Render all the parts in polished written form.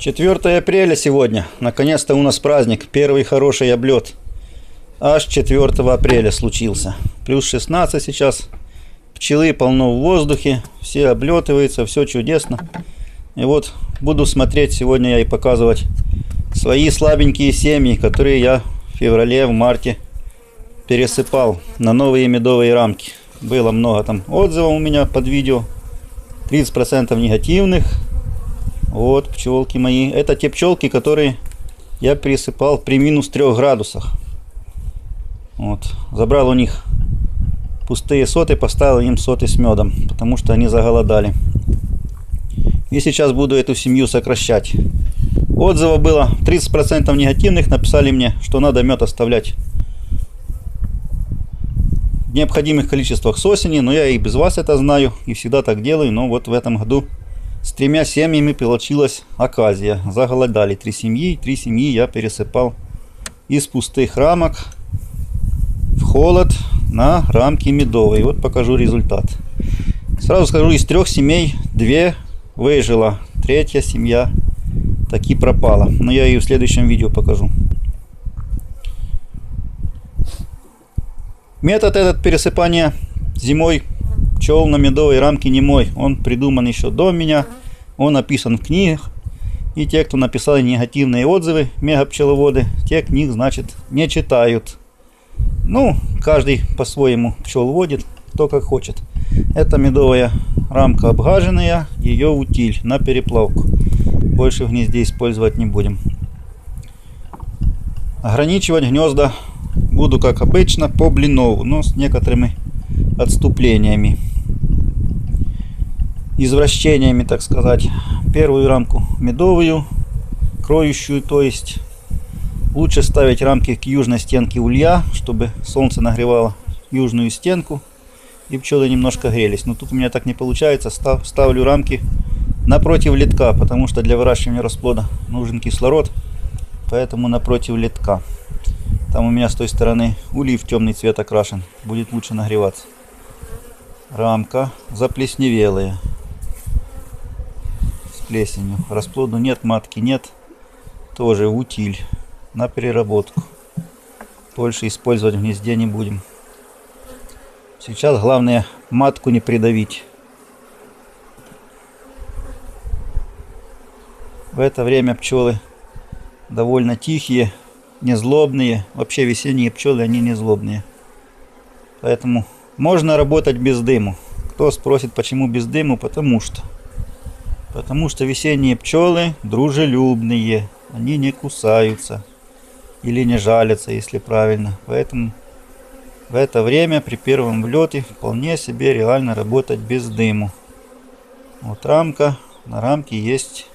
4 апреля сегодня. Наконец-то у нас праздник. Первый хороший облет. Аж 4 апреля случился. Плюс 16 сейчас. Пчелы полно в воздухе. Все облетываются. Все чудесно. И вот буду смотреть сегодня я и показывать свои слабенькие семьи, которые я в феврале, в марте пересыпал на новые медовые рамки. Было много там отзывов у меня под видео. 30% негативных. Вот пчелки мои. Это те пчелки, которые я пересыпал при минус 3 градусах. Вот. Забрал у них пустые соты, поставил им соты с медом, потому что они заголодали. И сейчас буду эту семью сокращать. Отзывов было 30% негативных. Написали мне, что надо мед оставлять в необходимых количествах с осени. Но я и без вас это знаю. И всегда так делаю. Но вот в этом году с 3 семьями получилась оказия. Заголодали 3 семьи. 3 семьи я пересыпал из пустых рамок в холод на рамки медовые. Вот покажу результат. Сразу скажу, из 3 семей 2 выжила. 3-я семья таки пропала. Но я ее в следующем видео покажу. Метод этот пересыпания зимой пчел на медовые рамки не мой. Он придуман еще до меня. Он описан в книгах. И те, кто написали негативные отзывы, мегапчеловоды, те книг, значит, не читают. Ну, каждый по-своему пчел водит, кто как хочет. Это медовая рамка обгаженная, ее утиль на переплавку. Больше в гнезде использовать не будем. Ограничивать гнезда буду, как обычно, по блинову, но с некоторыми отступлениями. Извращениями, так сказать. Первую рамку медовую, кроющую, то есть. Лучше ставить рамки к южной стенке улья, чтобы солнце нагревало южную стенку и пчелы немножко грелись. Но тут у меня так не получается. Ставлю рамки напротив литка, потому что для выращивания расплода нужен кислород. Поэтому напротив литка. Там у меня с той стороны улей в темный цвет окрашен. Будет лучше нагреваться. Рамка заплесневелая. С плесенью. Расплоду нет, матки нет. Тоже утиль. На переработку. Больше использовать в гнезде не будем. Сейчас главное матку не придавить. В это время пчелы довольно тихие, не злобные. Вообще весенние пчелы, они не злобные. Поэтому можно работать без дыму. Кто спросит, почему без дыму? Потому что весенние пчелы дружелюбные. Они не кусаются. Или не жалятся, если правильно. Поэтому в это время при первом влете вполне себе реально работать без дыму. Вот рамка. На рамке есть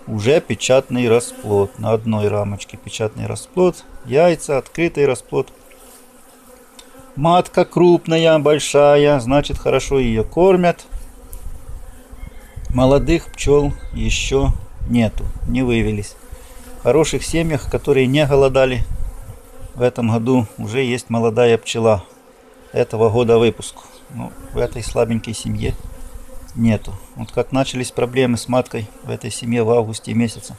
уже печатный расплод. На одной рамочке печатный расплод. Яйца, открытый расплод. Матка крупная, большая. Значит, хорошо ее кормят. Молодых пчел еще нету. Не вывелись. В хороших семьях, которые не голодали, в этом году уже есть молодая пчела этого года выпуску. Но в этой слабенькой семье нету. Вот как начались проблемы с маткой в этой семье в августе месяце.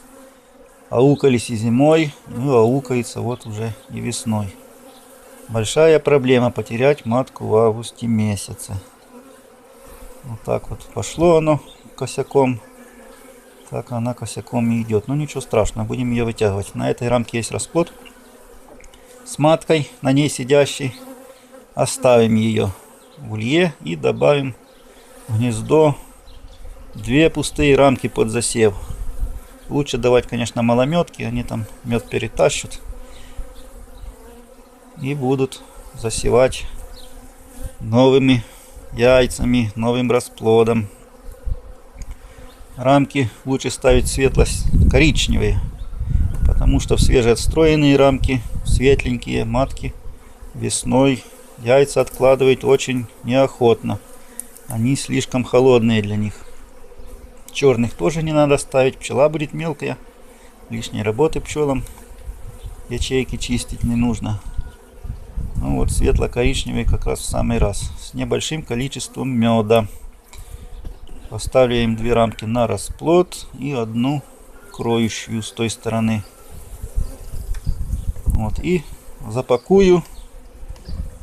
Аукались и зимой, ну аукается вот уже и весной. Большая проблема потерять матку в августе месяце. Вот так вот пошло оно косяком. Так она косяком и идет. Ну ничего страшного, будем ее вытягивать. На этой рамке есть расплод с маткой, на ней сидящей. Оставим ее в улье и добавим в гнездо 2 пустые рамки под засев. Лучше давать, конечно, малометки, они там мед перетащат и будут засевать новыми яйцами, новым расплодом. Рамки лучше ставить светло-коричневые, потому что в свежеотстроенные рамки, светленькие матки весной яйца откладывают очень неохотно. Они слишком холодные для них. Черных тоже не надо ставить, пчела будет мелкая. Лишней работы пчелам. Ячейки чистить не нужно. Ну вот светло-коричневый как раз в самый раз. С небольшим количеством меда. Поставлю им 2 рамки на расплод и 1 кроющую с той стороны. Вот, и запакую,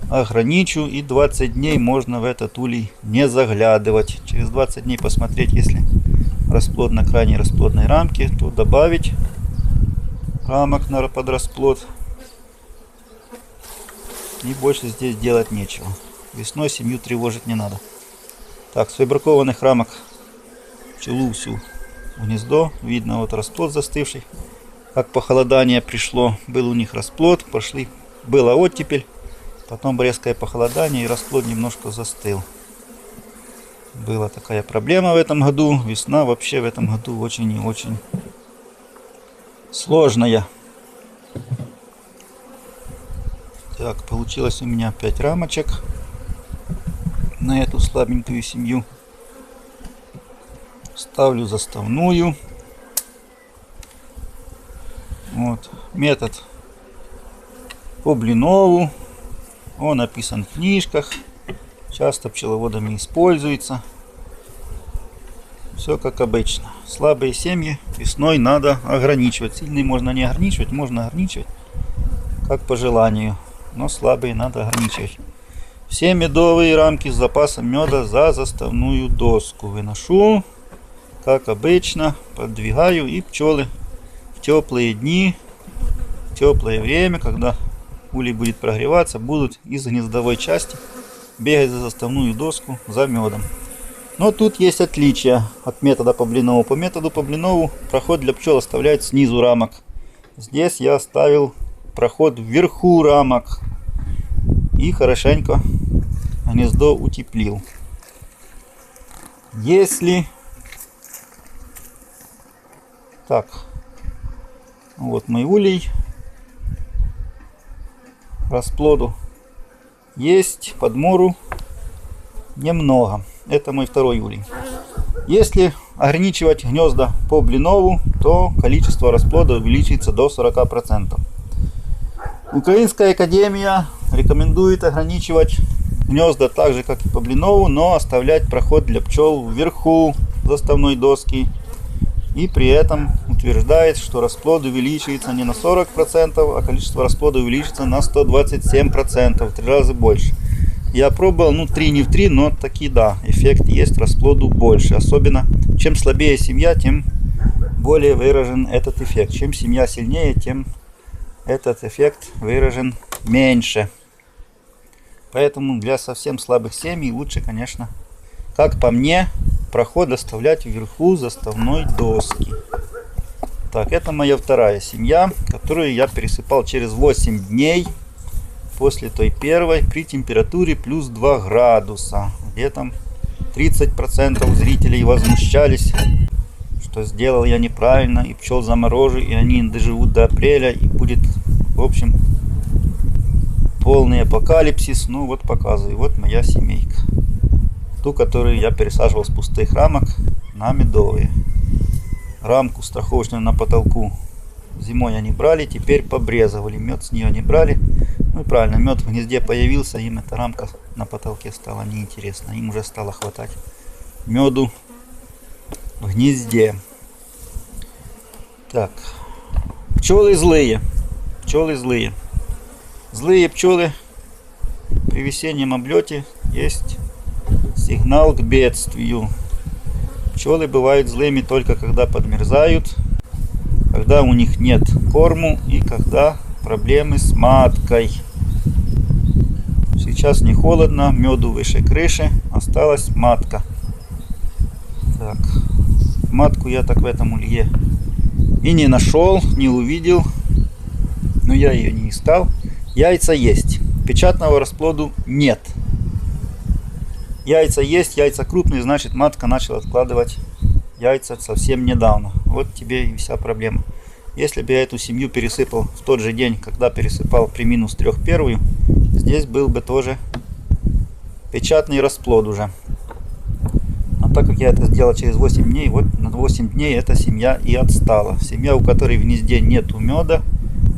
ограничу, и 20 дней можно в этот улей не заглядывать. Через 20 дней посмотреть, если расплод на крайней расплодной рамке, то добавить рамок под расплод. И больше здесь делать нечего. Весной семью тревожить не надо. Так, с фабрикованных рамок пчелу всю в гнездо. Видно вот расплод застывший. Как похолодание пришло, был у них расплод, была оттепель, потом резкое похолодание и расплод немножко застыл. Была такая проблема в этом году. Весна вообще в этом году очень и очень сложная. Так, получилось у меня 5 рамочек на эту слабенькую семью. Ставлю заставную. Вот. Метод по Блинову. Он написан в книжках. Часто пчеловодами используется. Все как обычно. Слабые семьи весной надо ограничивать. Сильные можно не ограничивать, можно ограничивать как по желанию. Но слабые надо ограничивать. Все медовые рамки с запасом меда за заставную доску выношу. Как обычно, подвигаю, и пчелы в теплые дни, в теплое время, когда улей будет прогреваться, будут из гнездовой части бегать за заставную доску за медом. Но тут есть отличие от метода по Блинову. По методу по Блинову проход для пчел оставляют снизу рамок. Здесь я оставил проход вверху рамок и хорошенько гнездо утеплил. Если так, вот мой улей расплоду есть, подмору немного. Это мой второй улей. Если ограничивать гнезда по Блинову, то количество расплода увеличится до 40%. Украинская академия рекомендует ограничивать гнезда так же, как и по Блинову, но оставлять проход для пчел вверху заставной доски. И при этом утверждает, что расплод увеличивается не на 40%, а количество расплода увеличится на 127%, в 3 раза больше. Я пробовал, 3 не в 3, но таки да, эффект есть, расплоду больше. Особенно, чем слабее семья, тем более выражен этот эффект. Чем семья сильнее, тем этот эффект выражен меньше. Поэтому для совсем слабых семей лучше, конечно, как по мне, проход оставлять вверху заставной доски. Так, это моя вторая семья, которую я пересыпал через 8 дней после той первой при температуре плюс 2 градуса. Где там 30% зрителей возмущались, что сделал я неправильно, и пчел заморожу, и они доживут до апреля, и будет, в общем, полный апокалипсис. Ну вот показываю, вот моя семейка. Ту, которую я пересаживал с пустых рамок на медовые. Рамку страховочную на потолку зимой они брали, теперь побрезовали. Мед с нее не брали. Ну и правильно, мед в гнезде появился, им эта рамка на потолке стала неинтересна. Им уже стало хватать меду в гнезде. Так, пчелы злые. Пчелы злые. Злые пчелы при весеннем облете есть сигнал к бедствию. Пчелы бывают злыми только когда подмерзают, когда у них нет корму и когда проблемы с маткой. Сейчас не холодно, меду выше крыши, осталась матка. Так, матку я так в этом улье и не нашел, не увидел, но я ее не искал. Яйца есть, печатного расплоду нет. Яйца есть, яйца крупные, значит матка начала откладывать яйца совсем недавно. Вот тебе и вся проблема. Если бы я эту семью пересыпал в тот же день, когда пересыпал при минус 3 первую, здесь был бы тоже печатный расплод уже. Но так как я это сделал через 8 дней, вот на 8 дней эта семья и отстала. Семья, у которой в гнезде нету меда,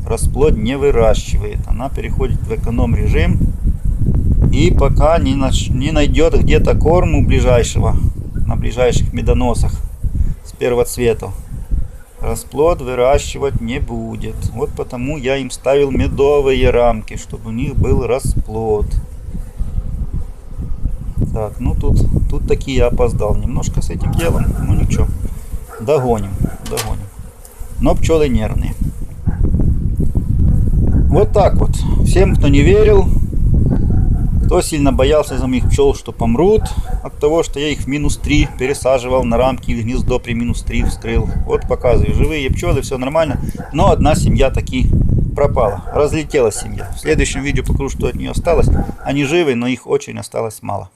расплод не выращивает. Она переходит в эконом режим. И пока не найдет где-то корму ближайшего, на ближайших медоносах с первоцветов, расплод выращивать не будет. Вот потому я им ставил медовые рамки, чтобы у них был расплод. Так, ну тут таки я опоздал немножко с этим делом. Ну ничего, догоним. Но пчелы нервные. Вот так вот. Всем, кто не верил, кто сильно боялся за моих пчел, что помрут от того, что я их в -3 пересаживал на рамки, и гнездо при -3 вскрыл. Вот показываю, живые пчелы, все нормально. Но одна семья таки пропала, разлетелась семья. В следующем видео покажу, что от нее осталось. Они живы, но их очень осталось мало.